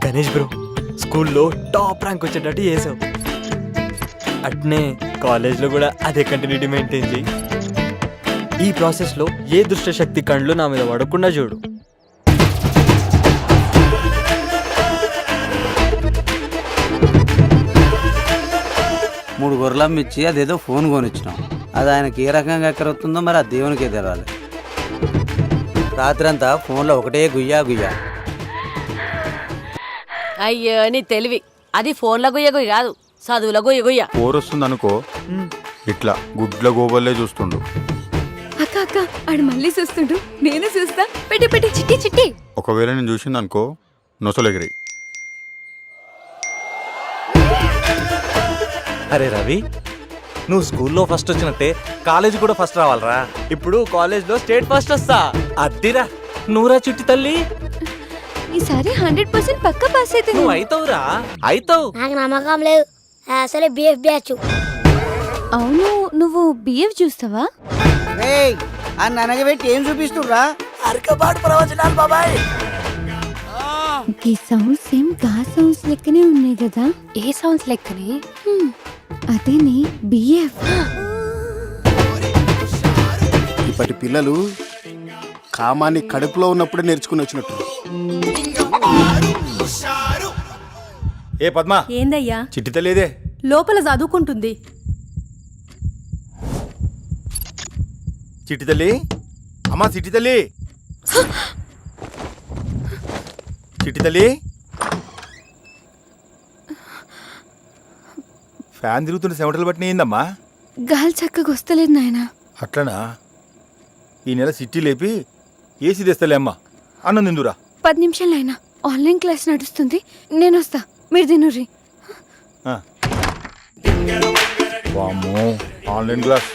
Ganesh bro, స్కూల్లో top rank వచ్చేటట్టు చేసావు. అట్నే కాలేజ్లో కూడా అదే కంటిన్యూటీ మెయింటైన్ చేయి. ఈ ప్రాసెస్లో ఏ దుష్ట శక్తి కళ్ళు నా మీద పడకుండా చూడు. మూడు గొర్రెలు ఇచ్చి అదేదో ఫోన్ కొనిచ్చినాం. అది ఆయనకి ఏ రకంగా ఎక్కరవుతుందో మరి ఆ దేవునికే తెరాలి. రాత్రంతా ఫోన్లో ఒకటే గుయ్యా గుయ్యా. అయ్యో నీ తెలివి, అది ఫోన్ల గుయ్య గుయ్య కాదు, చదువుల గుయ్య గుయ్య. పోరొస్తుంది అనుకో, ఇట్లా గుడ్ల గోబల్లే చూస్తుండు. అక్క అక్క ఆడు మళ్ళీ చూస్తుండు, నేను చూస్తా. పెట్టి పెట్టి చిట్టి చిట్టి. ఒకవేళ నేను చూసింది అనుకో, నొసలెగిరి. అరే రవి, నువ్వు స్కూల్లో ఫస్ట్ వచ్చినట్టే కాలేజ్ కూడా ఫస్ట్ రావాలరా. ఇప్పుడు కాలేజ్లో స్టేట్ ఫస్ట్ వస్తా. అద్దిరా, నువ్వురా చిట్టి తల్లి, ఈసారి 100% పక్క పాస్ అయితే. నువ్వు అయితావురా, అయితావు. నాకు నమ్మకం లేదు, అసలే బిఎఫ్ బ్యాచ్. అవును, నువ్వు బిఎఫ్ చూస్తావా? ననగబెట్టి ఏం చూపిస్తుర్రా? ఈ సౌండ్స్ సేమ్ గా సౌండ్స్ లెక్కనే ఉన్నాయి కదా. ఏ సౌండ్స్ లెక్కనే? అదేనే బిఎఫ్. ఇప్పటి పిల్లలు కామాన్ని కడుపులో ఉన్నప్పుడే నేర్చుకుని వచ్చినట్టు. ఏ పద్మా, ఏందయ్యా? చిట్టి తెలియదే. లోపల చదువుకుంటుంది. చిట్టి తల్లి, అమ్మా చిట్టి తల్లి, చిట్టి తల్లి. ఫ్యాన్ తిరుగుతున్న సెవెంటలు బట్టి ఏందమ్మా? గాలి చక్కగా వస్తలేదు నాయనా. అట్లనా? ఈ నెల సిట్టి లేపి ఏసీ తెస్తలే అమ్మా. అన్నం తిందురా. 10 నిమిషాలు అయినా ఆన్లైన్ క్లాస్ నడుస్తుంది, నేను వస్తా, మీరు తినుర్రి. వామ్మో, ఆన్లైన్ క్లాస్.